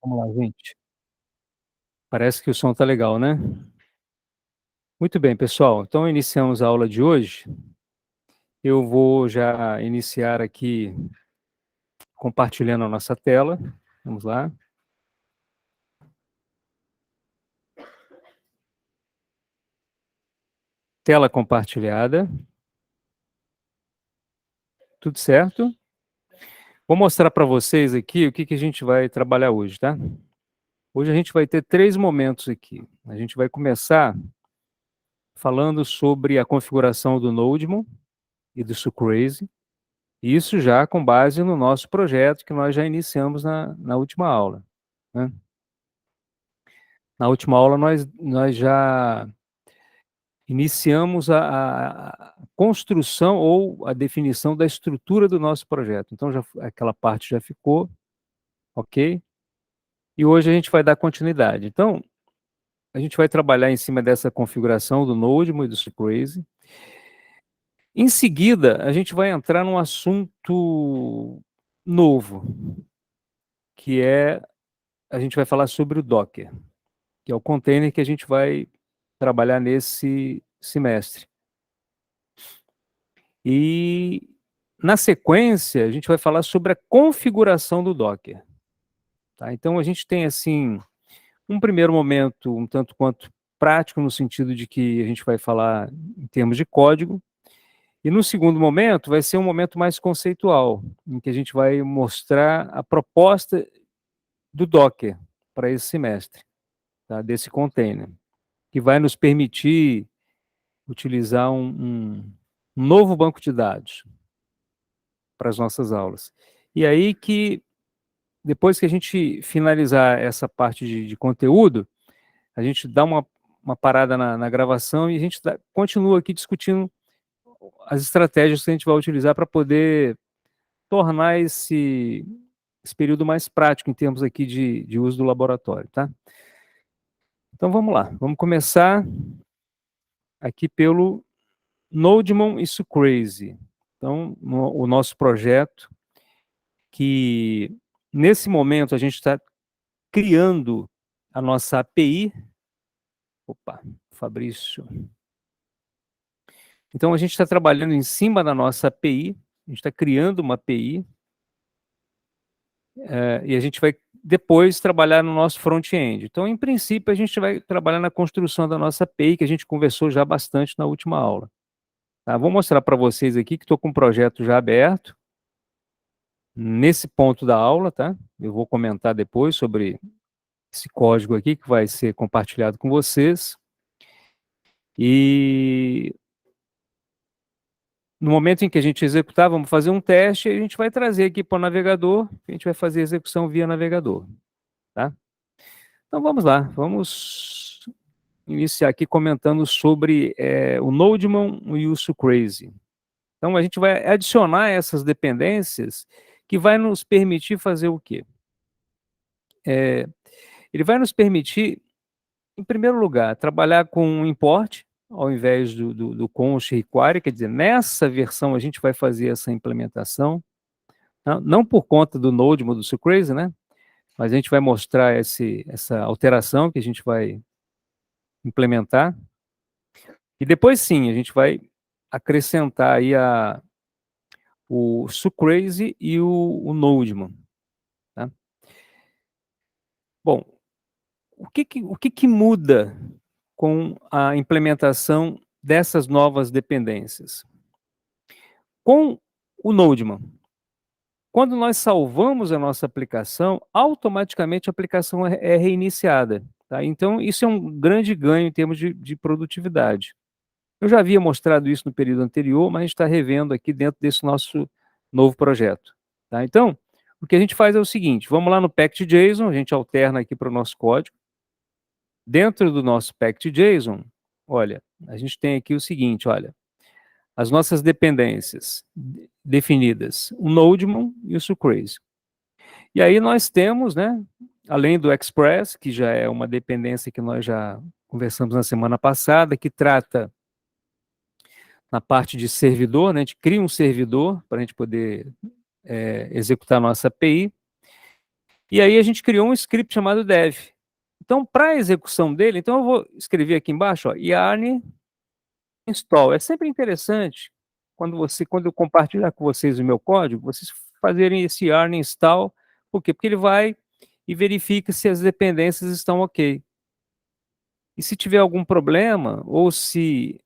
Vamos lá, gente. Parece que o som tá legal, né? Muito bem, pessoal. Então iniciamos a aula de hoje. Eu vou já iniciar aqui compartilhando a nossa tela. Vamos lá. Tela compartilhada. Tudo certo? Vou mostrar para vocês aqui o que a gente vai trabalhar hoje, tá? Hoje a gente vai ter 3 momentos aqui. A gente vai começar falando sobre a configuração do Nodemon e do Sucrazy. Isso já com base no nosso projeto que nós já iniciamos na última aula, né? Na última aula nós já iniciamos a construção ou a definição da estrutura do nosso projeto. Então aquela parte já ficou, ok? E hoje a gente vai dar continuidade. Então, a gente vai trabalhar em cima dessa configuração do Nodemon e do Sucrazy. Em seguida, a gente vai entrar num assunto novo, que é, a gente vai falar sobre o Docker, que é o container que a gente vai trabalhar nesse semestre. E, na sequência, a gente vai falar sobre a configuração do Docker. Tá? Então, a gente tem, assim, um primeiro momento um tanto quanto prático, no sentido de que a gente vai falar em termos de código, e no segundo momento vai ser um momento mais conceitual, em que a gente vai mostrar a proposta do Docker para esse semestre, tá? Desse container, que vai nos permitir utilizar um novo banco de dados para as nossas aulas. E aí que, depois que a gente finalizar essa parte de conteúdo, a gente dá uma parada na gravação e a gente continua aqui discutindo as estratégias que a gente vai utilizar para poder tornar esse período mais prático em termos aqui de uso do laboratório, tá? Então vamos lá, vamos começar aqui pelo Nodemon e Sucrazy. Então, o nosso projeto, que nesse momento a gente está criando a nossa API. Opa, Fabrício. Então a gente está trabalhando em cima da nossa API, a gente está criando uma API, e a gente vai depois trabalhar no nosso front-end. Então, em princípio, a gente vai trabalhar na construção da nossa API, que a gente conversou já bastante na última aula. Tá? Vou mostrar para vocês aqui que estou com um projeto já aberto, nesse ponto da aula, tá? Eu vou comentar depois sobre esse código aqui que vai ser compartilhado com vocês. E no momento em que a gente executar, vamos fazer um teste, e a gente vai trazer aqui para o navegador, a gente vai fazer a execução via navegador, tá? Então vamos lá, vamos iniciar aqui comentando sobre o Nodemon e o Sucrazy. Então a gente vai adicionar essas dependências que vai nos permitir fazer o quê? Ele vai nos permitir, em primeiro lugar, trabalhar com um import, ao invés do const require, quer dizer, nessa versão a gente vai fazer essa implementação, não por conta do Nodemon do Sucrazy, né? Mas a gente vai mostrar essa alteração que a gente vai implementar. E depois sim, a gente vai acrescentar aí o Sucrazy e o Nodemon, tá? Bom, o que muda com a implementação dessas novas dependências? Com o Nodemon, quando nós salvamos a nossa aplicação, automaticamente a aplicação é reiniciada, tá? Então, isso é um grande ganho em termos de produtividade. Eu já havia mostrado isso no período anterior, mas a gente está revendo aqui dentro desse nosso novo projeto, tá? Então, o que a gente faz é o seguinte, vamos lá no pact.json, a gente alterna aqui para o nosso código. Dentro do nosso pact.json, olha, a gente tem aqui o seguinte, olha, as nossas dependências definidas, o Nodemon e o Sucrazy. E aí nós temos, né, além do Express, que já é uma dependência que nós já conversamos na semana passada, que trata na parte de servidor, né, a gente cria um servidor para a gente poder executar a nossa API. E aí a gente criou um script chamado dev. Então, para a execução dele, então eu vou escrever aqui embaixo, ó, yarn install. É sempre interessante quando eu compartilhar com vocês o meu código, vocês fazerem esse yarn install. Por quê? Porque ele vai e verifica se as dependências estão ok. E se tiver algum problema, ou se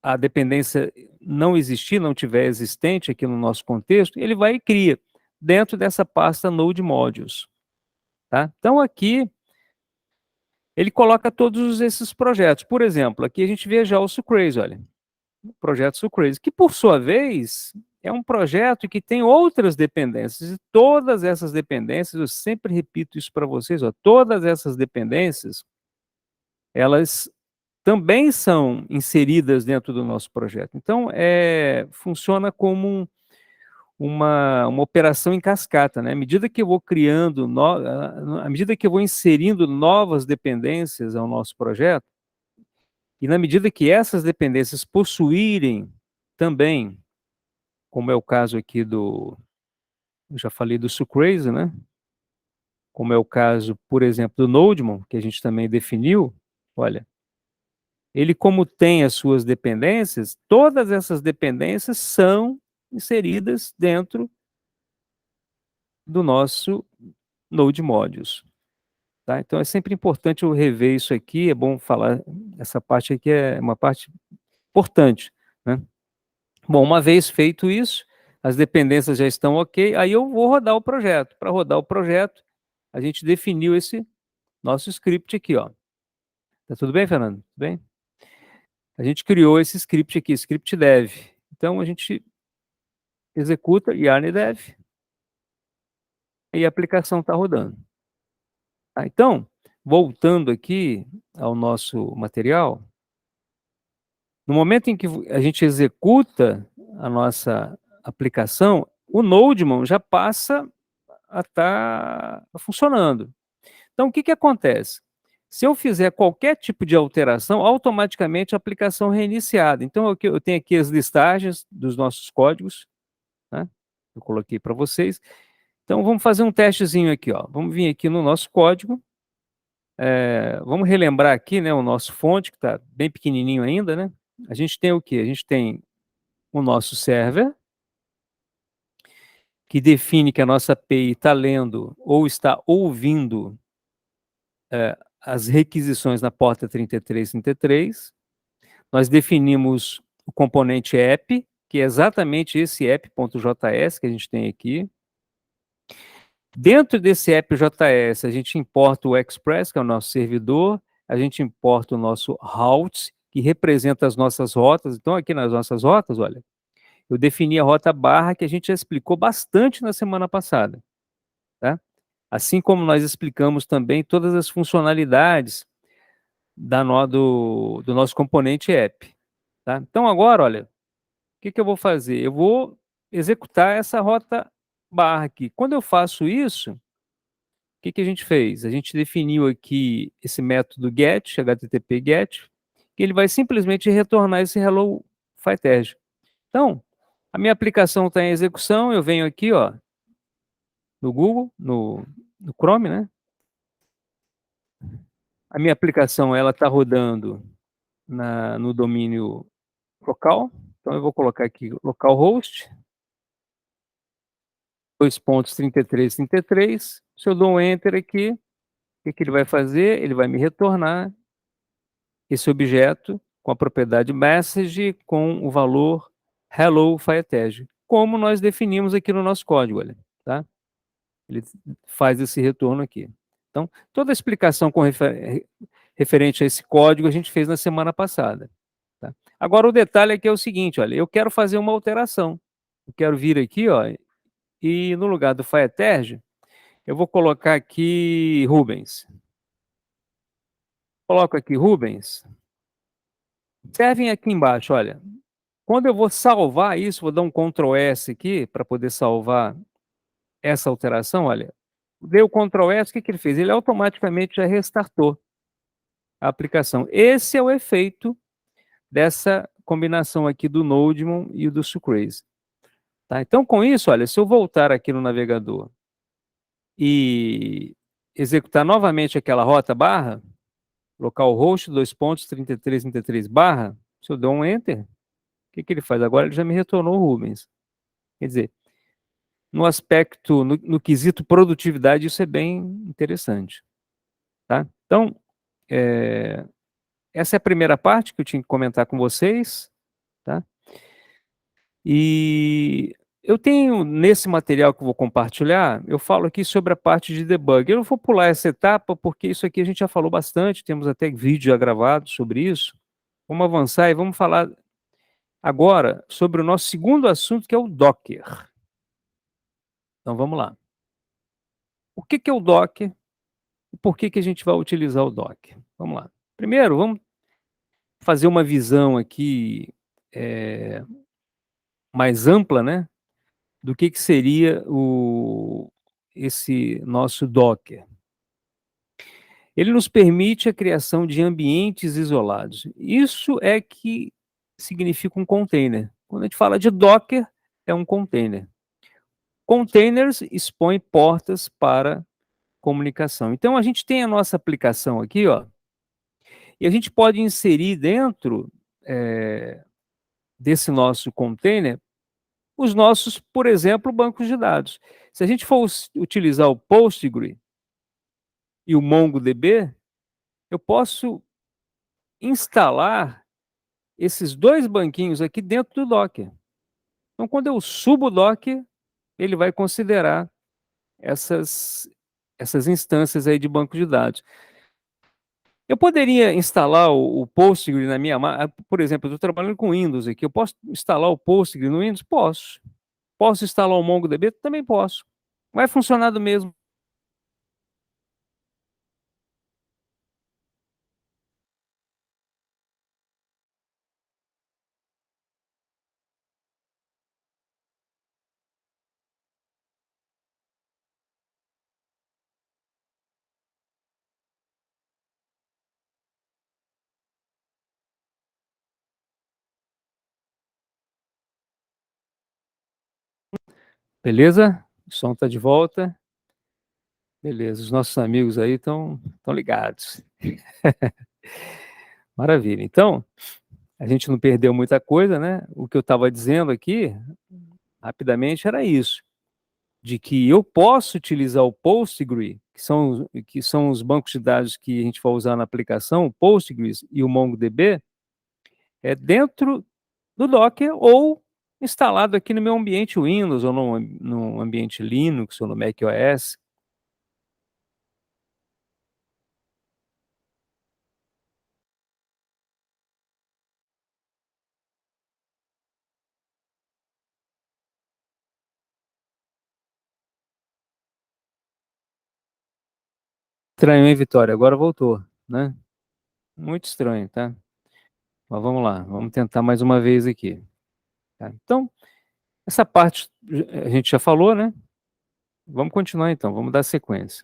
a dependência não existir, não tiver existente aqui no nosso contexto, ele vai e cria dentro dessa pasta Node Modules. Tá? Então aqui ele coloca todos esses projetos. Por exemplo, aqui a gente vê já o Sucrase, olha, o projeto Sucrase, que por sua vez é um projeto que tem outras dependências, e todas essas dependências, eu sempre repito isso para vocês, ó, todas essas dependências, elas também são inseridas dentro do nosso projeto. Então, funciona como uma operação em cascata, né? À medida que eu vou criando, à medida que eu vou inserindo novas dependências ao nosso projeto, e na medida que essas dependências possuírem também, como é o caso aqui eu já falei do Sucrase, né? Como é o caso, por exemplo, do Nodemon, que a gente também definiu, olha, ele como tem as suas dependências, todas essas dependências são inseridas dentro do nosso Node Modules. Tá? Então é sempre importante eu rever isso aqui, é bom falar, essa parte aqui é uma parte importante, né? Bom, uma vez feito isso, as dependências já estão ok, aí eu vou rodar o projeto. Para rodar o projeto, a gente definiu esse nosso script aqui, ó. Tá tudo bem, Fernando? Tudo bem? A gente criou esse script aqui, script dev. Então a gente executa yarn dev e a aplicação está rodando. Tá? Então, voltando aqui ao nosso material, no momento em que a gente executa a nossa aplicação, o Nodemon já passa a estar funcionando. Então, o que, que acontece? Se eu fizer qualquer tipo de alteração, automaticamente a aplicação é reiniciada. Então, eu tenho aqui as listagens dos nossos códigos, né? Eu coloquei para vocês. Então, vamos fazer um testezinho aqui, ó. Vamos vir aqui no nosso código. Vamos relembrar aqui, né, o nosso fonte, que está bem pequenininho ainda, né? A gente tem o quê? A gente tem o nosso server, que define que a nossa API está lendo ou está ouvindo as requisições na porta 3333. Nós definimos o componente app, que é exatamente esse app.js que a gente tem aqui. Dentro desse app.js, a gente importa o Express, que é o nosso servidor, a gente importa o nosso routes, que representa as nossas rotas. Então, aqui nas nossas rotas, olha, eu defini a rota barra, que a gente já explicou bastante na semana passada, tá? Assim como nós explicamos também todas as funcionalidades do nosso componente app, tá? Então, agora, olha, o que eu vou fazer? Eu vou executar essa rota barra aqui. Quando eu faço isso, o que a gente fez? A gente definiu aqui esse método get, http get, que ele vai simplesmente retornar esse hello file. Então, a minha aplicação está em execução, eu venho aqui, ó, no Google, no Chrome, né? A minha aplicação, ela está rodando no domínio local. Então, eu vou colocar aqui localhost, 2.3333. Se eu dou um Enter aqui, o que ele vai fazer? Ele vai me retornar esse objeto com a propriedade message com o valor hello file, como nós definimos aqui no nosso código, olha, tá? Ele faz esse retorno aqui. Então, toda a explicação referente a esse código a gente fez na semana passada. Tá? Agora, o detalhe aqui é o seguinte, olha, eu quero fazer uma alteração. Eu quero vir aqui, ó, e no lugar do file, eu vou colocar aqui Rubens. Coloco aqui Rubens. Observem aqui embaixo, olha. Quando eu vou salvar isso, vou dar um Ctrl S aqui para poder salvar essa alteração, olha. Dei o Ctrl S, o que ele fez? Ele automaticamente já restartou a aplicação. Esse é o efeito dessa combinação aqui do Nodemon e do Sucrase. Tá? Então, com isso, olha, se eu voltar aqui no navegador e executar novamente aquela rota barra, localhost, 2 pontos, 33 barra, se eu dou um enter, o que que ele faz? Agora ele já me retornou o Rubens. Quer dizer, no aspecto, no quesito produtividade, isso é bem interessante, tá? Então, essa é a primeira parte que eu tinha que comentar com vocês, tá? E eu tenho, nesse material que eu vou compartilhar, eu falo aqui sobre a parte de debug. Eu não vou pular essa etapa, porque isso aqui a gente já falou bastante, temos até vídeo já gravado sobre isso. Vamos avançar e vamos falar agora sobre o nosso segundo assunto, que é o Docker. Então vamos lá. O que que é o Docker e por que que a gente vai utilizar o Docker? Vamos lá. Primeiro, vamos fazer uma visão aqui mais ampla, né, do que seria esse nosso Docker. Ele nos permite a criação de ambientes isolados. Isso é que significa um container. Quando a gente fala de Docker, é um container. Containers expõem portas para comunicação. Então a gente tem a nossa aplicação aqui, ó, e a gente pode inserir dentro desse nosso container os nossos, por exemplo, bancos de dados. Se a gente for utilizar o Postgre e o MongoDB, eu posso instalar esses dois banquinhos aqui dentro do Docker. Então, quando eu subo o Docker, ele vai considerar essas instâncias aí de banco de dados. Eu poderia instalar o Postgre na minha máquina, por exemplo, eu estou trabalhando com Windows aqui, eu posso instalar o Postgre no Windows? Posso. Posso instalar o MongoDB? Também posso. Vai funcionar do mesmo. Beleza? O som está de volta. Beleza, os nossos amigos aí estão ligados. Maravilha. Então, a gente não perdeu muita coisa, né? O que eu estava dizendo aqui, rapidamente, era isso, de que eu posso utilizar o Postgre, que são os bancos de dados que a gente vai usar na aplicação, o Postgres e o MongoDB, dentro do Docker ou instalado aqui no meu ambiente Windows, ou no ambiente Linux, ou no macOS. Estranho, hein, Vitória? Agora voltou, né? Muito estranho, tá? Mas vamos lá, vamos tentar mais uma vez aqui. Tá? Então, essa parte a gente já falou, né? Vamos continuar então, vamos dar sequência.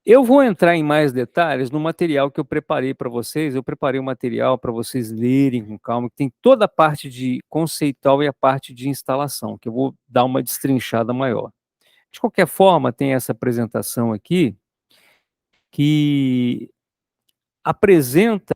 Eu vou entrar em mais detalhes no material que eu preparei para vocês. Eu preparei um material para vocês lerem com calma, que tem toda a parte de conceitual e a parte de instalação, que eu vou dar uma destrinchada maior. De qualquer forma, tem essa apresentação aqui que apresenta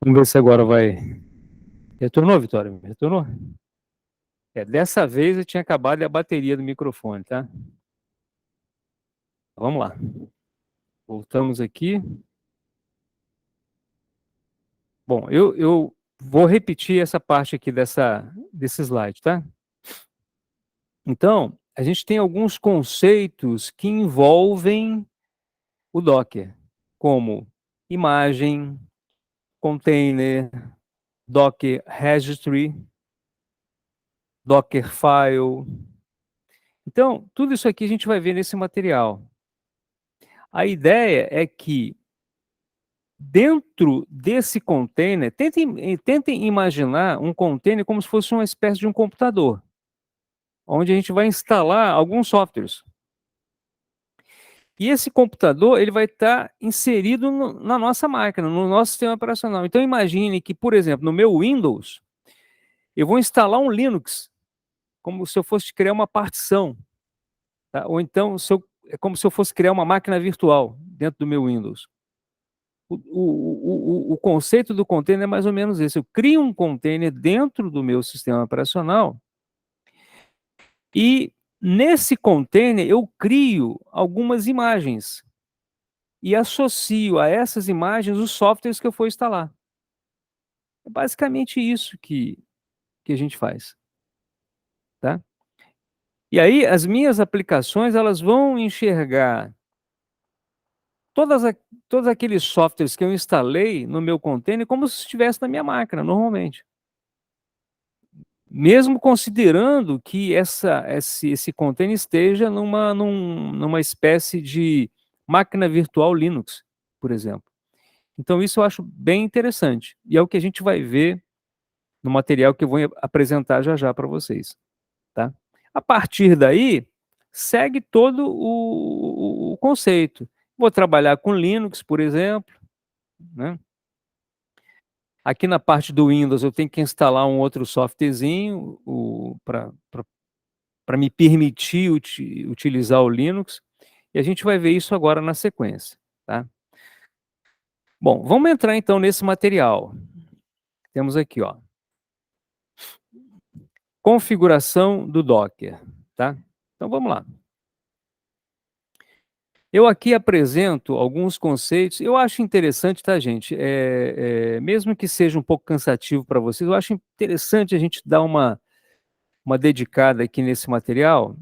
Vamos ver se agora vai. Retornou, Vitória? Retornou? Dessa vez eu tinha acabado a bateria do microfone, tá? Vamos lá. Voltamos aqui. Bom, eu vou repetir essa parte aqui desse slide, tá? Então, a gente tem alguns conceitos que envolvem o Docker, como imagem, container, Docker Registry, Dockerfile. Então, tudo isso aqui a gente vai ver nesse material. A ideia é que dentro desse container, tentem imaginar um container como se fosse uma espécie de um computador, onde a gente vai instalar alguns softwares. E esse computador ele vai estar inserido na nossa máquina, no nosso sistema operacional. Então imagine que, por exemplo, no meu Windows, eu vou instalar um Linux, como se eu fosse criar uma partição, tá? Ou então é como se eu fosse criar uma máquina virtual dentro do meu Windows. O conceito do container é mais ou menos esse. Eu crio um container dentro do meu sistema operacional e nesse container eu crio algumas imagens e associo a essas imagens os softwares que eu for instalar. É basicamente isso que a gente faz, tá? E aí as minhas aplicações elas vão enxergar todas a todos aqueles softwares que eu instalei no meu container como se estivesse na minha máquina, normalmente. Mesmo considerando que esse container esteja numa espécie de máquina virtual Linux, por exemplo. Então isso eu acho bem interessante, e é o que a gente vai ver no material que eu vou apresentar já já para vocês, tá. A partir daí, segue todo o conceito. Vou trabalhar com Linux, por exemplo, né. Aqui na parte do Windows eu tenho que instalar um outro softwarezinho, para me permitir utilizar o Linux, e a gente vai ver isso agora na sequência, tá. Bom, vamos entrar então nesse material. Temos aqui, ó, configuração do Docker, tá. Então vamos lá. Eu aqui apresento alguns conceitos, eu acho interessante, tá, gente, mesmo que seja um pouco cansativo para vocês, eu acho interessante a gente dar uma dedicada aqui nesse material,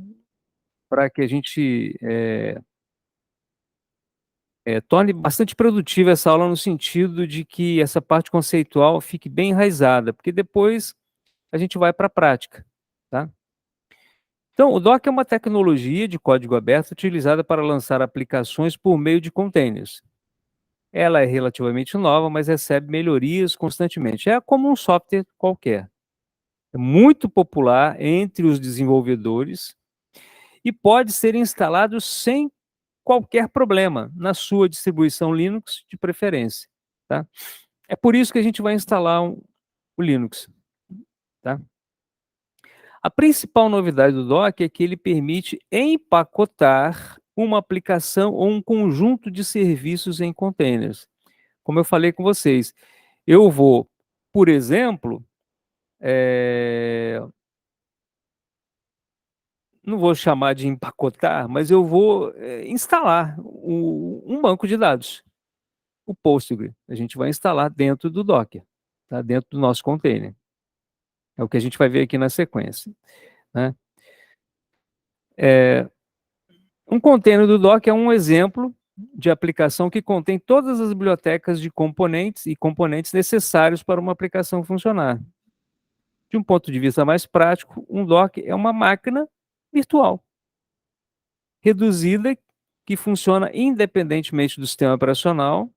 para que a gente, torne bastante produtiva essa aula no sentido de que essa parte conceitual fique bem enraizada, porque depois a gente vai para a prática, tá. Então, o Docker é uma tecnologia de código aberto utilizada para lançar aplicações por meio de containers. Ela é relativamente nova, mas recebe melhorias constantemente. É como um software qualquer. É muito popular entre os desenvolvedores e pode ser instalado sem qualquer problema na sua distribuição Linux de preferência, tá? É por isso que a gente vai instalar o Linux, tá? A principal novidade do Docker é que ele permite empacotar uma aplicação ou um conjunto de serviços em containers. Como eu falei com vocês, eu vou, por exemplo, não vou chamar de empacotar, mas eu vou, instalar um banco de dados, o Postgre. A gente vai instalar dentro do Docker, tá, dentro do nosso container. É o que a gente vai ver aqui na sequência, né. Um container do Docker é um exemplo de aplicação que contém todas as bibliotecas de componentes e componentes necessários para uma aplicação funcionar. De um ponto de vista mais prático, um Docker é uma máquina virtual, reduzida, que funciona independentemente do sistema operacional,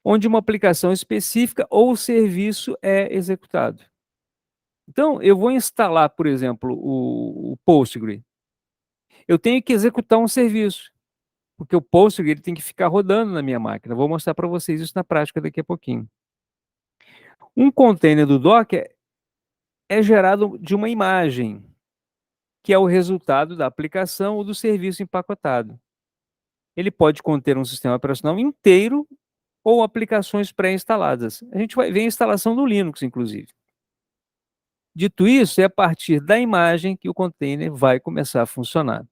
onde uma aplicação específica ou serviço é executado. Então, eu vou instalar, por exemplo, o Postgre. Eu tenho que executar um serviço, porque o Postgre ele tem que ficar rodando na minha máquina. Vou mostrar para vocês isso na prática daqui a pouquinho. Um container do Docker é gerado de uma imagem, que é o resultado da aplicação ou do serviço empacotado. Ele pode conter um sistema operacional inteiro ou aplicações pré-instaladas. A gente vai ver a instalação do Linux, inclusive. Dito isso, é a partir da imagem que o container vai começar a funcionar.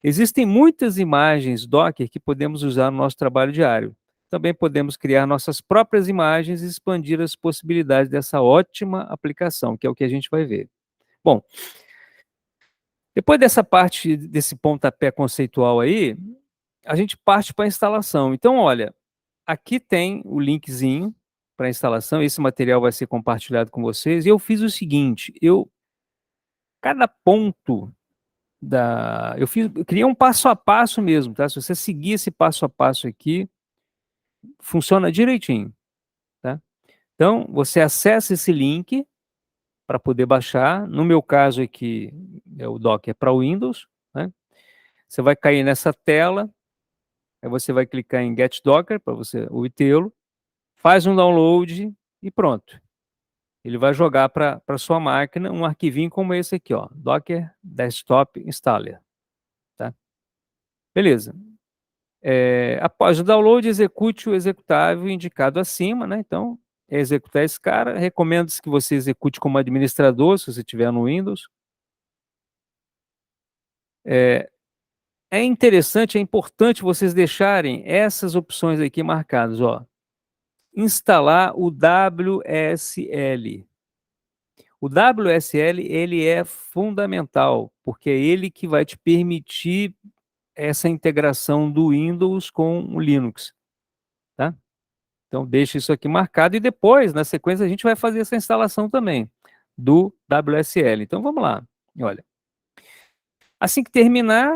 Existem muitas imagens Docker que podemos usar no nosso trabalho diário. Também podemos criar nossas próprias imagens e expandir as possibilidades dessa ótima aplicação, que é o que a gente vai ver. Bom, depois dessa parte, desse pontapé conceitual aí, a gente parte para a instalação. Então, olha, aqui tem o linkzinho para a instalação, esse material vai ser compartilhado com vocês, e eu fiz o seguinte, cada ponto eu criei um passo a passo mesmo, tá? Se você seguir esse passo a passo aqui, funciona direitinho, tá? Então, você acessa esse link para poder baixar. No meu caso aqui, o Docker para Windows, né? Você vai cair nessa tela, aí você vai clicar em Get Docker para você obtê-lo, faz um download e pronto. Ele vai jogar para sua máquina um arquivinho como esse aqui, ó, Docker Desktop Installer, tá? Beleza. Após o download, execute o executável indicado acima, né? Então, é executar esse cara. Recomendo que você execute como administrador, se você estiver no Windows. É interessante, é importante vocês deixarem essas opções aqui marcadas, ó. Instalar o WSL. O WSL, ele é fundamental, porque é ele que vai te permitir essa integração do Windows com o Linux, tá? Então, deixa isso aqui marcado e depois, na sequência, a gente vai fazer essa instalação também do WSL. Então, vamos lá. Olha, assim que terminar,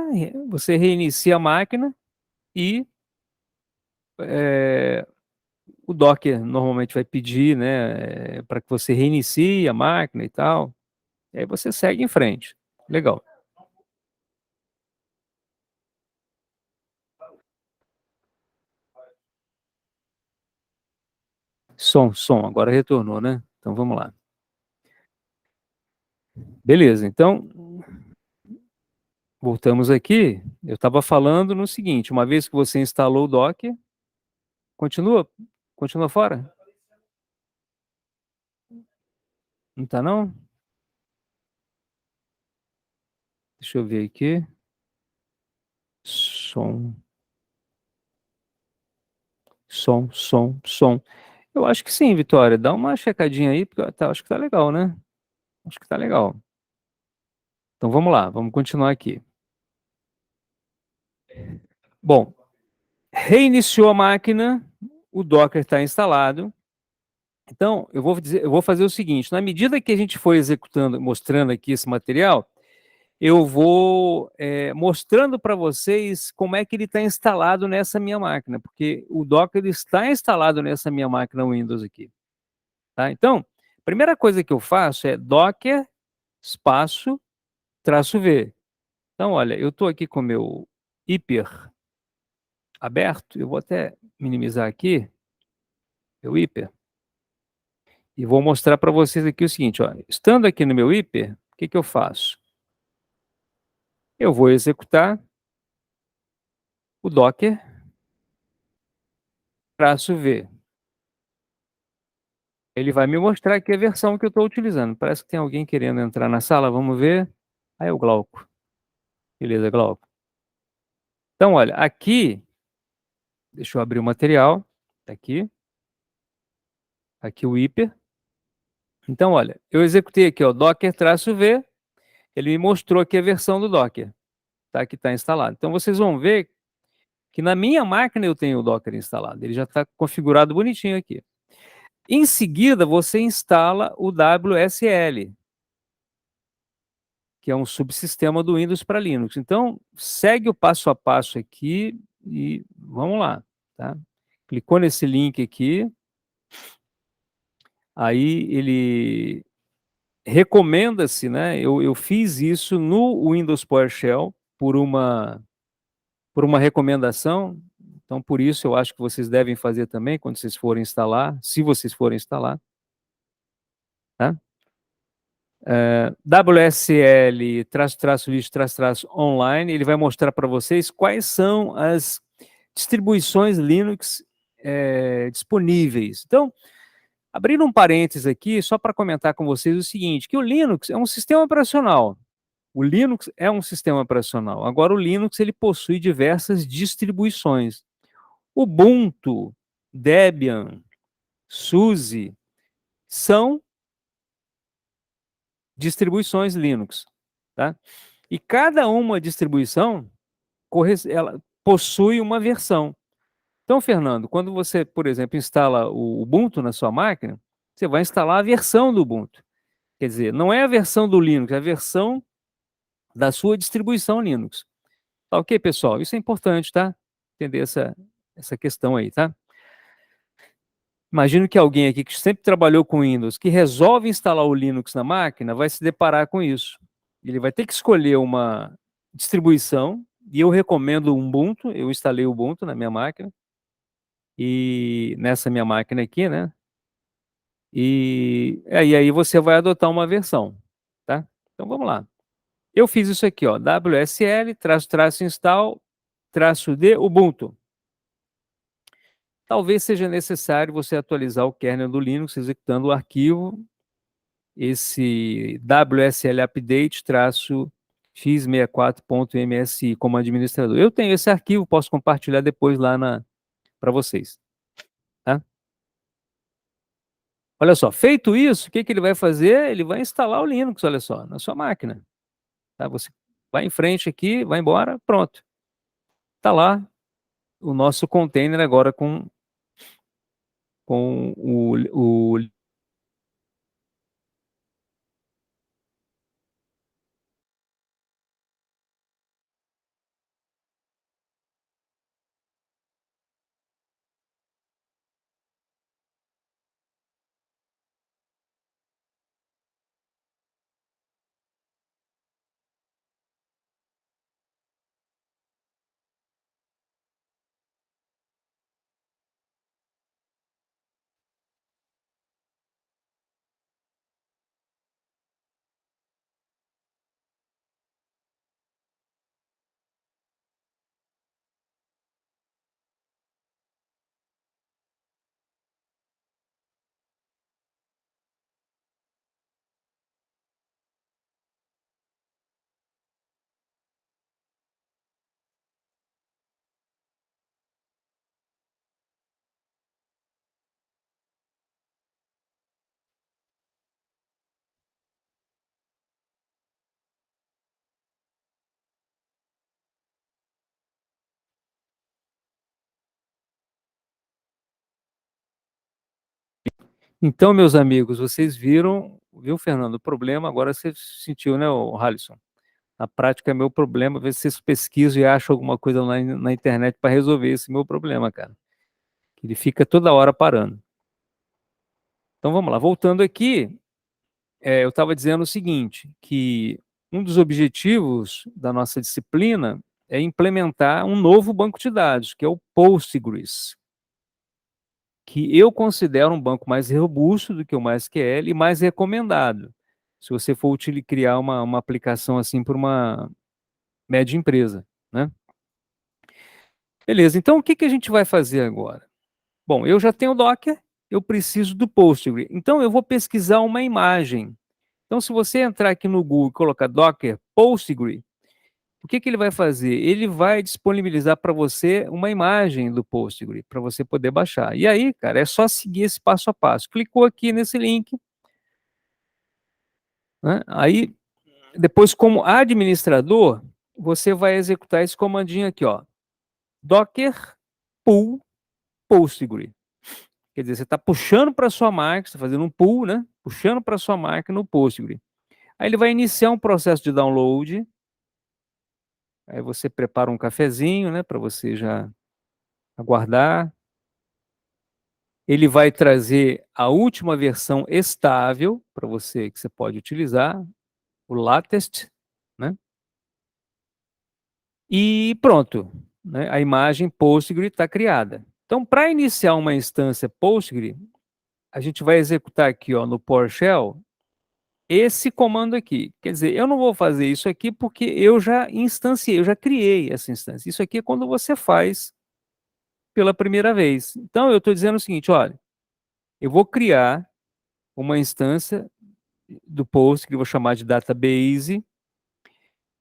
você reinicia a máquina e o Docker normalmente vai pedir, né, para que você reinicie a máquina e tal. E aí você segue em frente. Legal. Som. Agora retornou, né? Então, vamos lá. Beleza, então, voltamos aqui. Eu estava falando no seguinte, uma vez que você instalou o Docker, continua fora? Não tá não? Deixa eu ver aqui. Som. Eu acho que sim, Vitória. Dá uma checadinha aí, porque acho que tá legal, né? Acho que tá legal. Então vamos lá, vamos continuar aqui. Bom, reiniciou a máquina, o Docker está instalado. Então, eu vou fazer o seguinte: na medida que a gente for executando, mostrando aqui esse material, eu vou mostrando para vocês como é que ele está instalado nessa minha máquina, porque o Docker está instalado nessa minha máquina Windows aqui. Tá? Então, a primeira coisa que eu faço é Docker espaço -v. Então, olha, eu estou aqui com o meu hiper aberto, eu vou até minimizar aqui, meu hiper, e vou mostrar para vocês aqui o seguinte, ó, estando aqui no meu hiper, o que eu faço? Eu vou executar o Docker -v. Ele vai me mostrar aqui a versão que eu estou utilizando. Parece que tem alguém querendo entrar na sala, vamos ver. Aí é o Glauco. Beleza, Glauco. Então, olha, aqui, deixa eu abrir o material, tá aqui. Aqui o hiper. Então, olha, eu executei aqui, ó, Docker -v, ele me mostrou aqui a versão do Docker, tá? Que está instalado. Então, vocês vão ver que na minha máquina eu tenho o Docker instalado, ele já está configurado bonitinho aqui. Em seguida, você instala o WSL, que é um subsistema do Windows para Linux. Então, segue o passo a passo aqui e vamos lá, tá? Clicou nesse link aqui, aí ele recomenda-se, né? Eu fiz isso no Windows PowerShell por uma recomendação, então por isso eu acho que vocês devem fazer também quando vocês forem instalar, se vocês forem instalar, tá? WSL -list online, ele vai mostrar para vocês quais são as distribuições Linux disponíveis. Então, abrindo um parênteses aqui, só para comentar com vocês o seguinte, que o Linux é um sistema operacional. O Linux é um sistema operacional. Agora, o Linux ele possui diversas distribuições. Ubuntu, Debian, SUSE são distribuições Linux, tá? E cada uma distribuição ela possui uma versão. Então, Fernando, quando você, por exemplo, instala o Ubuntu na sua máquina, você vai instalar a versão do Ubuntu. Quer dizer, não é a versão do Linux, é a versão da sua distribuição Linux. Tá ok, pessoal? Isso é importante, tá? Entender essa questão aí, tá? Imagino que alguém aqui que sempre trabalhou com Windows, que resolve instalar o Linux na máquina, vai se deparar com isso. Ele vai ter que escolher uma distribuição, e eu recomendo o Ubuntu, eu instalei o Ubuntu na minha máquina, e nessa minha máquina aqui, né? E aí você vai adotar uma versão, tá? Então vamos lá. Eu fiz isso aqui, ó, WSL, install, -D, Ubuntu. Talvez seja necessário você atualizar o kernel do Linux executando o arquivo, esse WSL update -x64.msi como administrador. Eu tenho esse arquivo, posso compartilhar depois lá para vocês, tá? Olha só, feito isso, o que ele vai fazer? Ele vai instalar o Linux, olha só, na sua máquina. Tá? Você vai em frente aqui, vai embora, pronto. Está lá o nosso container agora com o Então, meus amigos, vocês viram, viu, Fernando, o problema, agora você sentiu, né, o Halisson? Na prática é meu problema, ver se vocês pesquisam e acham alguma coisa na internet para resolver esse meu problema, cara. Ele fica toda hora parando. Então vamos lá, voltando aqui, eu estava dizendo o seguinte, que um dos objetivos da nossa disciplina é implementar um novo banco de dados, que é o Postgres, que eu considero um banco mais robusto do que o MySQL e mais recomendado, se você for criar uma aplicação assim para uma média empresa, né? Beleza, então o que a gente vai fazer agora? Bom, eu já tenho o Docker, eu preciso do Postgre, então eu vou pesquisar uma imagem. Então, se você entrar aqui no Google e colocar Docker Postgre, o que ele vai fazer? Ele vai disponibilizar para você uma imagem do Postgre, para você poder baixar. E aí, cara, é só seguir esse passo a passo. Clicou aqui nesse link, né? Aí, depois, como administrador, você vai executar esse comandinho aqui, ó. Docker pull Postgre. Quer dizer, você está puxando para sua máquina, está fazendo um pull, né? Puxando para sua máquina no Postgre. Aí ele vai iniciar um processo de download. Aí você prepara um cafezinho, né, para você já aguardar. Ele vai trazer a última versão estável para você, que você pode utilizar, o latest, né? E pronto, né? A imagem Postgre está criada. Então, para iniciar uma instância Postgre, a gente vai executar aqui, ó, no PowerShell, esse comando aqui. Quer dizer, eu não vou fazer isso aqui porque eu já instanciei, eu já criei essa instância. Isso aqui é quando você faz pela primeira vez. Então eu estou dizendo o seguinte: olha, eu vou criar uma instância do Postgre, que eu vou chamar de database,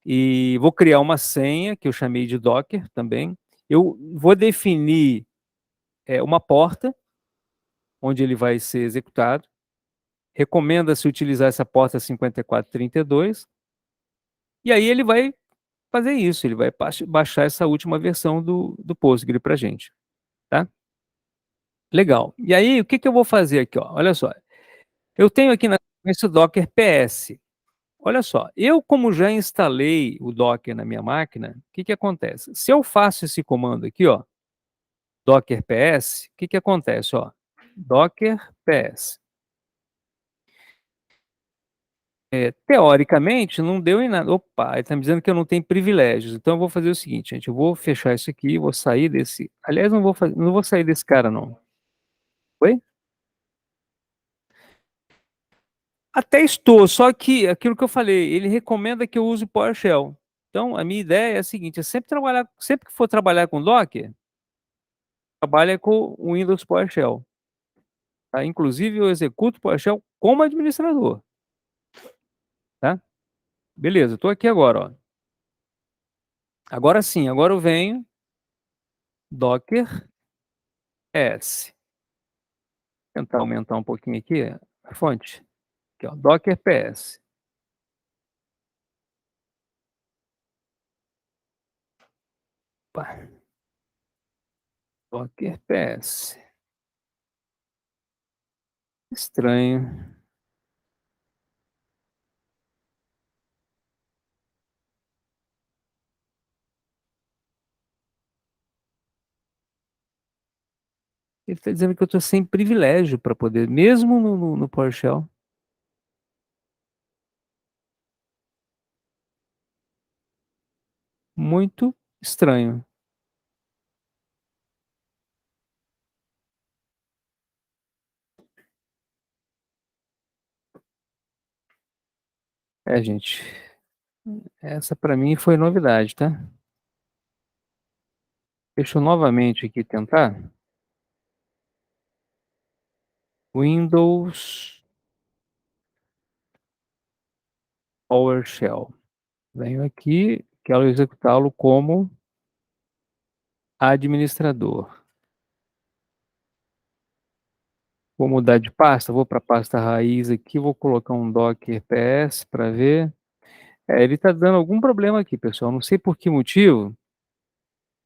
e vou criar uma senha, que eu chamei de Docker também. Eu vou definir uma porta, onde ele vai ser executado. Recomenda-se utilizar essa porta 5432, e aí ele vai fazer isso, ele vai baixar essa última versão do Postgre para a gente, tá? Legal. E aí, o que que eu vou fazer aqui, ó? Olha só, eu tenho aqui na sequência o Docker PS. Olha só, eu como já instalei o Docker na minha máquina, o que que acontece? Se eu faço esse comando aqui, ó, Docker PS, o que que acontece, ó? Docker PS. Teoricamente, não deu em nada. Opa, ele está me dizendo que eu não tenho privilégios. Então eu vou fazer o seguinte, gente, eu vou fechar isso aqui, vou sair desse. Aliás, não vou sair desse cara, não. Oi? Até estou, só que aquilo que eu falei, ele recomenda que eu use PowerShell. Então, a minha ideia é a seguinte: é sempre trabalhar, sempre que for trabalhar com Docker, trabalha com o Windows PowerShell. Tá? Inclusive, eu executo PowerShell como administrador. Tá? Beleza, estou aqui agora. Ó. Agora sim, agora eu venho, Docker S. Vou tentar aumentar um pouquinho aqui a fonte. Aqui, ó, Docker PS. Opa, Docker PS. Estranho. Ele está dizendo que eu estou sem privilégio para poder, mesmo no PowerShell. Muito estranho. Gente, essa para mim foi novidade, tá? Deixa eu novamente aqui tentar. Windows PowerShell. Venho aqui, quero executá-lo como administrador. Vou mudar de pasta, vou para a pasta raiz aqui, vou colocar um Docker PS para ver. Ele está dando algum problema aqui, pessoal. Não sei por que motivo,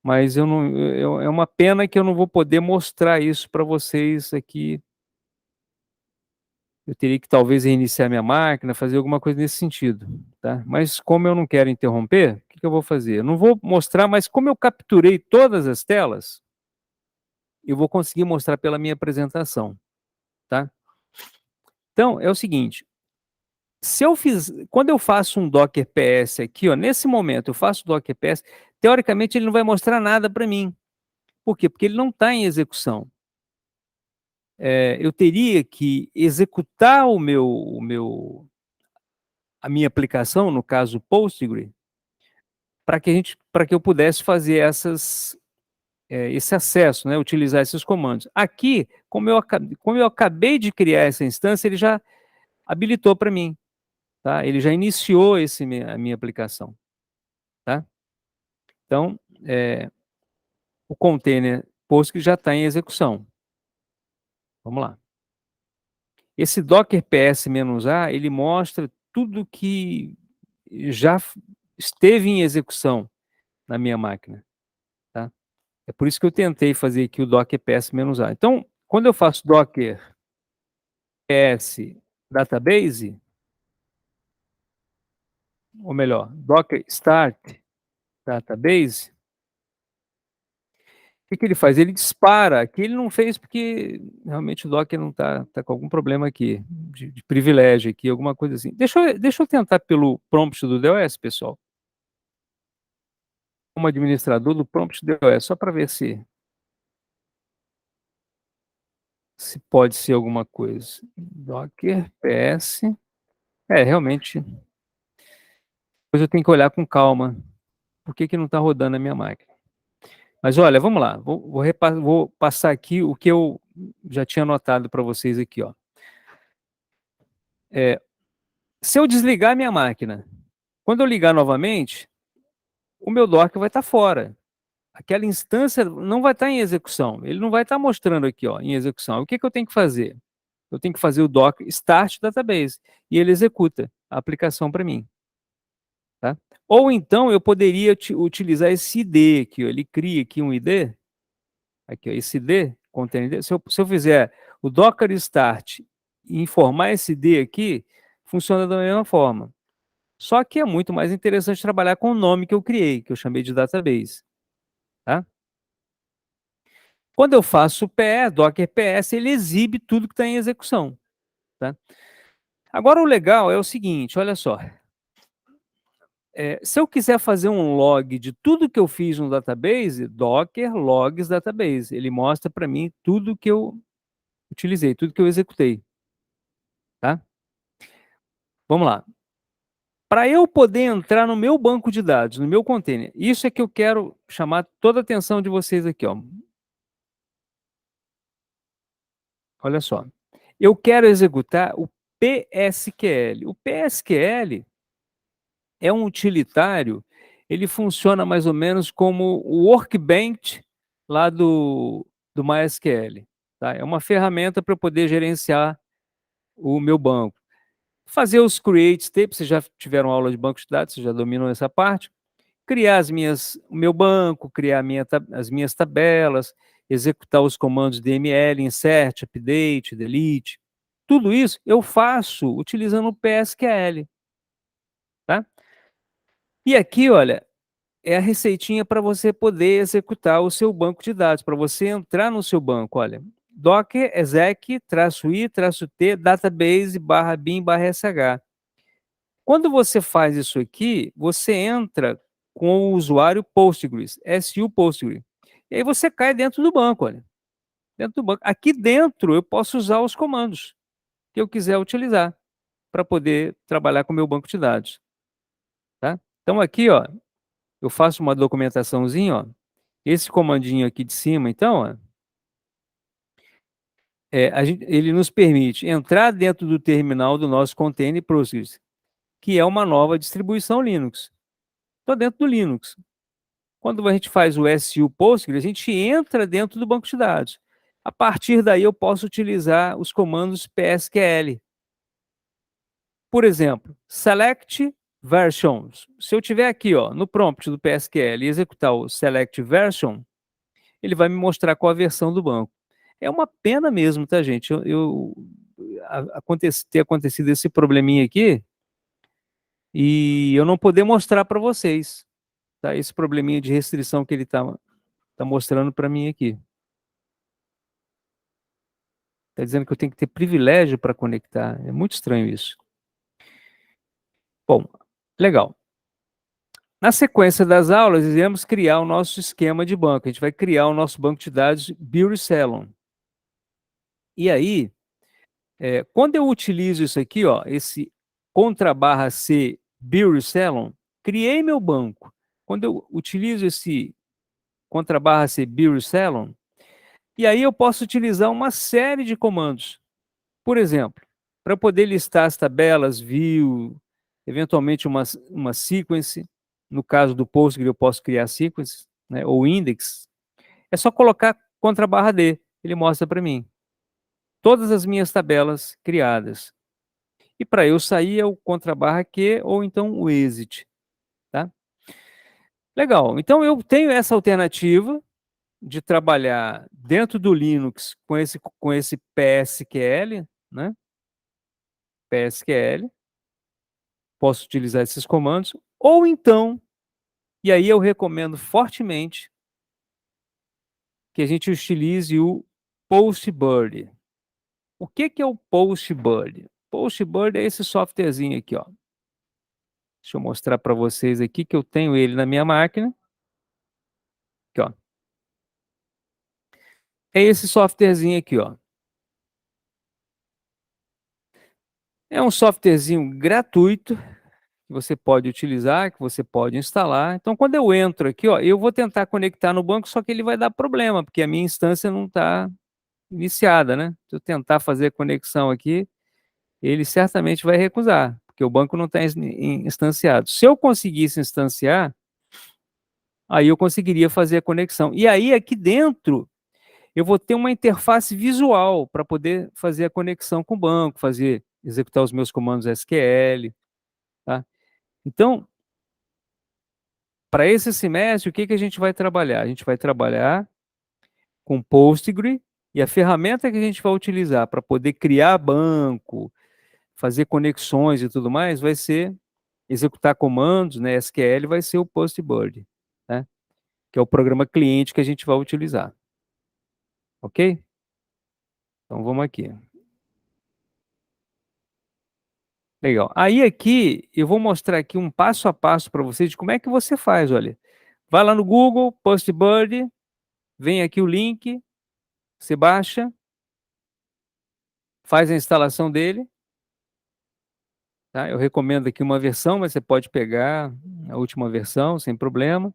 mas eu não, é uma pena que eu não vou poder mostrar isso para vocês aqui. Eu teria que talvez reiniciar minha máquina, fazer alguma coisa nesse sentido, tá? Mas como eu não quero interromper, o que que eu vou fazer? Eu não vou mostrar, mas como eu capturei todas as telas, eu vou conseguir mostrar pela minha apresentação, tá? Então, é o seguinte, quando eu faço um Docker PS aqui, ó, nesse momento eu faço Docker PS, teoricamente ele não vai mostrar nada para mim. Por quê? Porque ele não está em execução. Eu teria que executar a minha aplicação, no caso Postgre, para que eu pudesse fazer esse acesso, né, utilizar esses comandos. Aqui, como eu acabei de criar essa instância, ele já habilitou para mim, tá? Ele já iniciou a minha aplicação, tá? Então, o container Postgre já está em execução. Vamos lá. Esse Docker PS-A, ele mostra tudo que já esteve em execução na minha máquina, tá? É por isso que eu tentei fazer aqui o Docker PS-A. Então, quando eu faço Docker PS Database, ou melhor, Docker Start Database, o que que ele faz? Ele dispara, que ele não fez porque realmente o Docker não tá com algum problema aqui, de privilégio aqui, alguma coisa assim. Deixa eu tentar pelo prompt do DOS, pessoal. Como administrador do prompt do DOS, só para ver se pode ser alguma coisa. Docker PS. Realmente, depois eu tenho que olhar com calma. Por que que não está rodando a minha máquina? Mas olha, vamos lá, vou passar aqui o que eu já tinha anotado para vocês aqui, ó. Se eu desligar minha máquina, quando eu ligar novamente, o meu Docker vai estar fora. Aquela instância não vai estar em execução, ele não vai estar mostrando aqui, ó, em execução. O que que eu tenho que fazer? Eu tenho que fazer o docker start database, e ele executa a aplicação para mim, tá? Ou então eu poderia utilizar esse ID aqui, ó, ele cria aqui um ID, aqui, ó, esse ID, contém ID. Se eu fizer o docker start e informar esse ID aqui, funciona da mesma forma. Só que é muito mais interessante trabalhar com o nome que eu criei, que eu chamei de database, tá? Quando eu faço o PE, Docker PS, ele exibe tudo que está em execução, tá? Agora o legal é o seguinte, olha só. Se eu quiser fazer um log de tudo que eu fiz no database, Docker logs database. Ele mostra para mim tudo que eu utilizei, tudo que eu executei, tá? Vamos lá. Para eu poder entrar no meu banco de dados, no meu container, isso é que eu quero chamar toda a atenção de vocês aqui, ó. Olha só. Eu quero executar o PSQL. O PSQL é um utilitário, ele funciona mais ou menos como o workbench lá do MySQL, tá? É uma ferramenta para poder gerenciar o meu banco. Fazer os create tables, vocês já tiveram aula de banco de dados, vocês já dominam essa parte. Criar o meu banco, criar as minhas tabelas, executar os comandos DML, insert, update, delete. Tudo isso eu faço utilizando o PSQL, tá? E aqui, olha, é a receitinha para você poder executar o seu banco de dados, para você entrar no seu banco, olha, docker exec -i-t database /bin/sh. Quando você faz isso aqui, você entra com o usuário Postgres, su Postgres. E aí você cai dentro do banco, olha, dentro do banco. Aqui dentro eu posso usar os comandos que eu quiser utilizar para poder trabalhar com o meu banco de dados, tá? Então aqui, ó, eu faço uma documentaçãozinha, ó. Esse comandinho aqui de cima, então, ó, ele nos permite entrar dentro do terminal do nosso Container Process, que é uma nova distribuição Linux. Estou dentro do Linux. Quando a gente faz o SU Postgres, a gente entra dentro do banco de dados. A partir daí, eu posso utilizar os comandos PSQL. Por exemplo, select versions. Se eu tiver aqui, ó, no prompt do PSQL e executar o select version, ele vai me mostrar qual a versão do banco. É uma pena mesmo, tá, gente? Ter acontecido esse probleminha aqui e eu não poder mostrar para vocês, tá? Esse probleminha de restrição que ele tá mostrando para mim aqui. Tá dizendo que eu tenho que ter privilégio para conectar. É muito estranho isso. Bom, legal. Na sequência das aulas, iremos criar o nosso esquema de banco. A gente vai criar o nosso banco de dados Bury-Cellon. E aí, quando eu utilizo isso aqui, ó, esse /c Bury-Cellon, criei meu banco. Quando eu utilizo esse /c Bury-Cellon, e aí eu posso utilizar uma série de comandos. Por exemplo, para poder listar as tabelas, view, eventualmente uma sequence, no caso do Postgre eu posso criar sequence, né, ou index, é só colocar /d, ele mostra para mim todas as minhas tabelas criadas. E para eu sair é o /q ou então o exit, tá? Legal, então eu tenho essa alternativa de trabalhar dentro do Linux com esse PSQL, né? PSQL, posso utilizar esses comandos, ou então, e aí eu recomendo fortemente que a gente utilize o Postbird. O que que é o Postbird? Postbird é esse softwarezinho aqui, ó. Deixa eu mostrar para vocês aqui que eu tenho ele na minha máquina. Aqui, ó. É esse softwarezinho aqui, ó. É um softwarezinho gratuito que você pode utilizar, que você pode instalar. Então, quando eu entro aqui, ó, eu vou tentar conectar no banco, só que ele vai dar problema, porque a minha instância não está iniciada, né? Se eu tentar fazer a conexão aqui, ele certamente vai recusar, porque o banco não está instanciado. Se eu conseguisse instanciar, aí eu conseguiria fazer a conexão. E aí, aqui dentro, eu vou ter uma interface visual para poder fazer a conexão com o banco, executar os meus comandos SQL, tá? Então, para esse semestre, o que que a gente vai trabalhar? A gente vai trabalhar com Postgre, e a ferramenta que a gente vai utilizar para poder criar banco, fazer conexões e tudo mais, vai ser executar comandos, né, SQL, vai ser o Postbird, né, que é o programa cliente que a gente vai utilizar. Ok? Então vamos aqui. Legal. Aí aqui, eu vou mostrar aqui um passo a passo para vocês de como é que você faz, olha. Vai lá no Google, Postbird, vem aqui o link, você baixa, faz a instalação dele, tá? Eu recomendo aqui uma versão, mas você pode pegar a última versão, sem problema.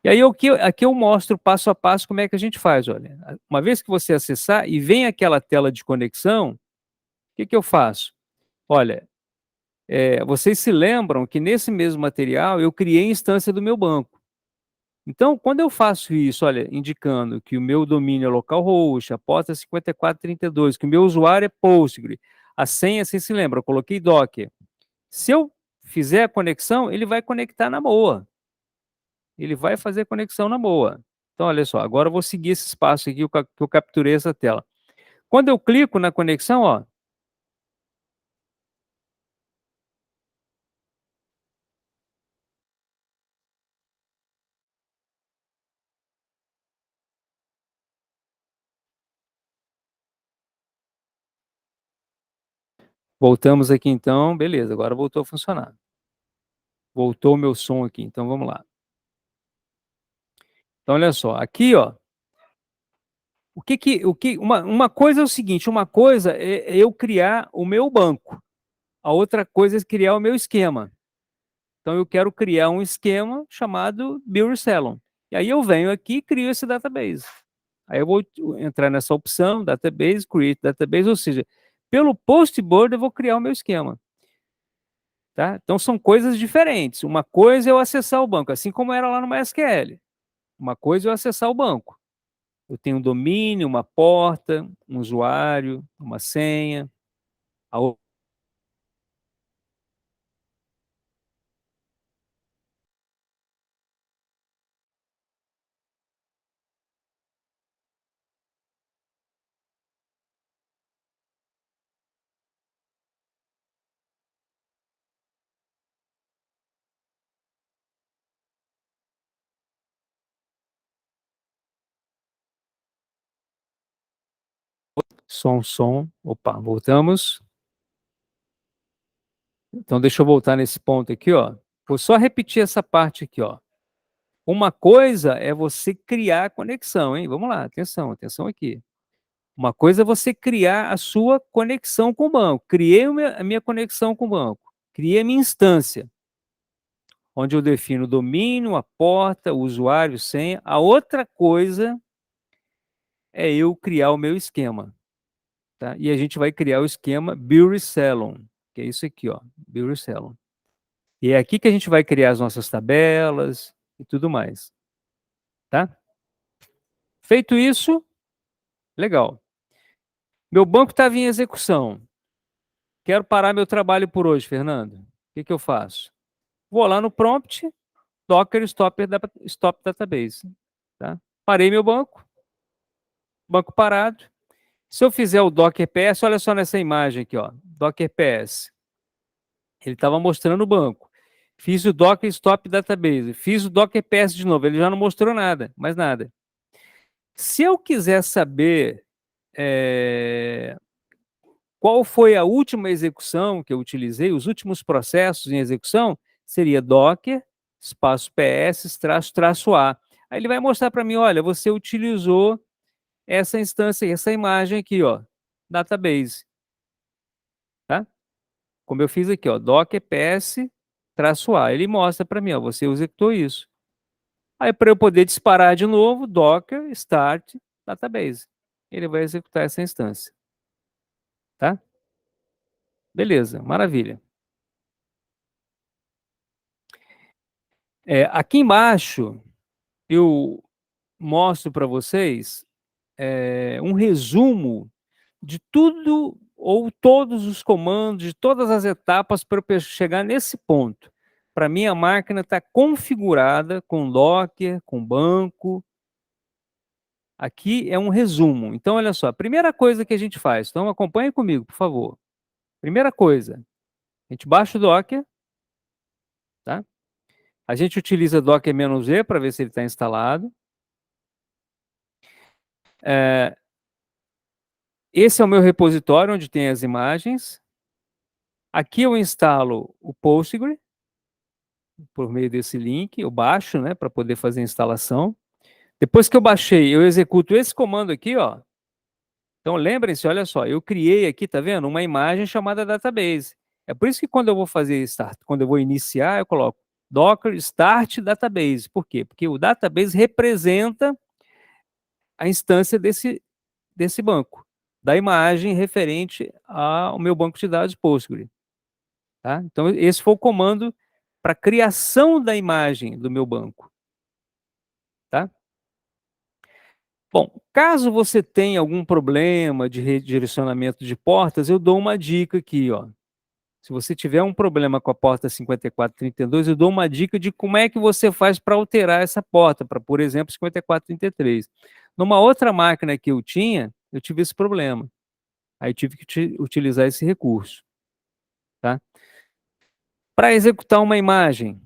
E aí aqui eu mostro passo a passo como é que a gente faz, olha. Uma vez que você acessar e vem aquela tela de conexão, o que que eu faço? Olha, vocês se lembram que nesse mesmo material eu criei a instância do meu banco. Então, quando eu faço isso, olha, indicando que o meu domínio é localhost, a porta é 5432, que o meu usuário é Postgre, a senha, vocês se lembram, eu coloquei Docker. Se eu fizer a conexão, ele vai conectar na boa. Ele vai fazer conexão na boa. Então, olha só, agora eu vou seguir esse espaço aqui que eu capturei essa tela. Quando eu clico na conexão, ó, voltamos aqui então, beleza, agora voltou a funcionar. Voltou o meu som aqui, então vamos lá. Então, olha só, aqui, ó, uma coisa é o seguinte, uma coisa é eu criar o meu banco, a outra coisa é criar o meu esquema. Então, eu quero criar um esquema chamado BuildCellon. E aí eu venho aqui e crio esse database. Aí eu vou entrar nessa opção, database, create database, ou seja, pelo postboard eu vou criar o meu esquema. Tá? Então são coisas diferentes. Uma coisa é eu acessar o banco, assim como era lá no MySQL. Uma coisa é eu acessar o banco. Eu tenho um domínio, uma porta, um usuário, uma senha. A som. Opa, voltamos. Então deixa eu voltar nesse ponto aqui, ó. Vou só repetir essa parte aqui, ó. Uma coisa é você criar a conexão, hein? Vamos lá, atenção, atenção aqui. Uma coisa é você criar a sua conexão com o banco. Criei a minha conexão com o banco. Criei a minha instância, onde eu defino o domínio, a porta, o usuário, senha. A outra coisa é eu criar o meu esquema. Tá? E a gente vai criar o esquema BuildCellon, que é isso aqui, ó, BuildCellon. E é aqui que a gente vai criar as nossas tabelas e tudo mais. Tá? Feito isso, legal. Meu banco estava em execução. Quero parar meu trabalho por hoje, Fernando. O que que eu faço? Vou lá no prompt, Docker stop database. Tá? Parei meu banco parado. Se eu fizer o Docker PS, olha só nessa imagem aqui, ó, Docker PS. Ele estava mostrando o banco. Fiz o Docker stop database. Fiz o Docker PS de novo. Ele já não mostrou nada, mais nada. Se eu quiser saber qual foi a última execução que eu utilizei, os últimos processos em execução, seria Docker, espaço PS, traço A. Aí ele vai mostrar para mim, olha, você utilizou essa instância, essa imagem aqui, ó, database, tá? Como eu fiz aqui, ó, Docker PS traço A. Ele mostra para mim, ó, você executou isso. Aí para eu poder disparar de novo, docker start database. Ele vai executar essa instância, tá? Beleza, maravilha. Aqui embaixo eu mostro para vocês um resumo de tudo ou todos os comandos, de todas as etapas para eu chegar nesse ponto. Para mim, a máquina está configurada com Docker, com banco. Aqui é um resumo. Então, olha só, a primeira coisa que a gente faz, então acompanhe comigo, por favor. Primeira coisa, a gente baixa o Docker, tá? A gente utiliza Docker-E para ver se ele está instalado. Esse é o meu repositório onde tem as imagens. Aqui eu instalo o Postgre, por meio desse link, eu baixo, né, para poder fazer a instalação. Depois que eu baixei, eu executo esse comando aqui, ó. Então lembrem-se, olha só, eu criei aqui, tá vendo? Uma imagem chamada database. É por isso que quando eu vou fazer start, quando eu vou iniciar, eu coloco Docker start database. Por quê? Porque o database representa a instância desse banco, da imagem referente ao meu banco de dados Postgre. Tá? Então, esse foi o comando para criação da imagem do meu banco. Tá? Bom, caso você tenha algum problema de redirecionamento de portas, eu dou uma dica aqui, ó. Se você tiver um problema com a porta 5432, eu dou uma dica de como é que você faz para alterar essa porta, para, por exemplo, 5433. Numa outra máquina que eu tinha, eu tive esse problema. Aí tive que utilizar esse recurso, tá? Para executar uma imagem,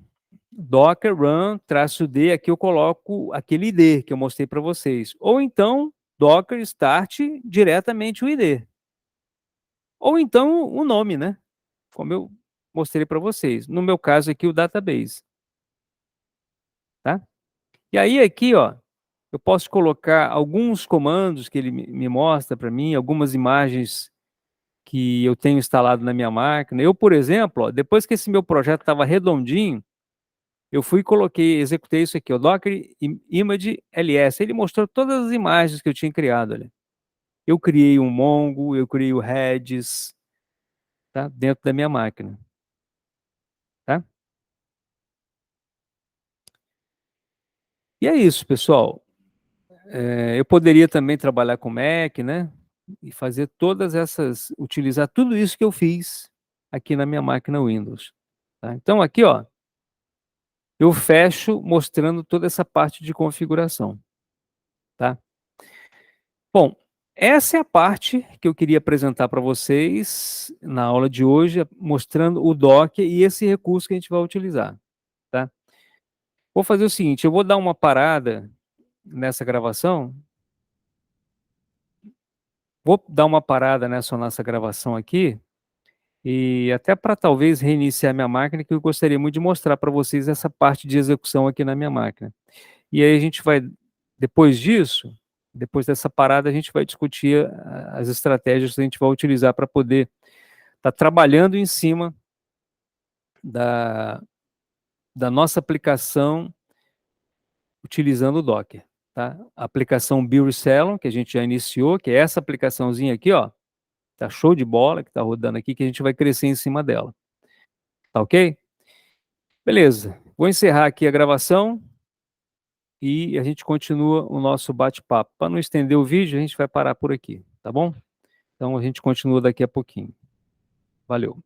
Docker run -d, aqui eu coloco aquele ID que eu mostrei para vocês. Ou então, Docker start diretamente o ID. Ou então o nome, né? Como eu mostrei para vocês. No meu caso aqui, o database. Tá? E aí aqui, ó, eu posso colocar alguns comandos que ele me mostra para mim, algumas imagens que eu tenho instalado na minha máquina. Eu, por exemplo, ó, depois que esse meu projeto estava redondinho, eu fui e coloquei, executei isso aqui, o Docker Image LS. Ele mostrou todas as imagens que eu tinha criado ali. Eu criei um Mongo, eu criei o Redis, tá? Dentro da minha máquina, tá? E é isso, pessoal. Eu poderia também trabalhar com Mac, né? E fazer todas essas, utilizar tudo isso que eu fiz aqui na minha máquina Windows. Tá? Então aqui, ó, eu fecho mostrando toda essa parte de configuração, tá? Bom, essa é a parte que eu queria apresentar para vocês na aula de hoje, mostrando o Docker e esse recurso que a gente vai utilizar, tá? Vou fazer o seguinte, eu vou dar uma parada nessa gravação, vou dar uma parada nessa nossa gravação aqui, e até para talvez reiniciar minha máquina, que eu gostaria muito de mostrar para vocês essa parte de execução aqui na minha máquina. E aí a gente vai, depois disso, depois dessa parada, a gente vai discutir as estratégias que a gente vai utilizar para poder estar trabalhando em cima da, da nossa aplicação utilizando o Docker. Tá? A aplicação Build Cellum, que a gente já iniciou, que é essa aplicaçãozinha aqui, ó, tá show de bola, que tá rodando aqui, que a gente vai crescer em cima dela. Tá ok? Beleza. Vou encerrar aqui a gravação e a gente continua o nosso bate-papo. Para não estender o vídeo, a gente vai parar por aqui, tá bom? Então a gente continua daqui a pouquinho. Valeu.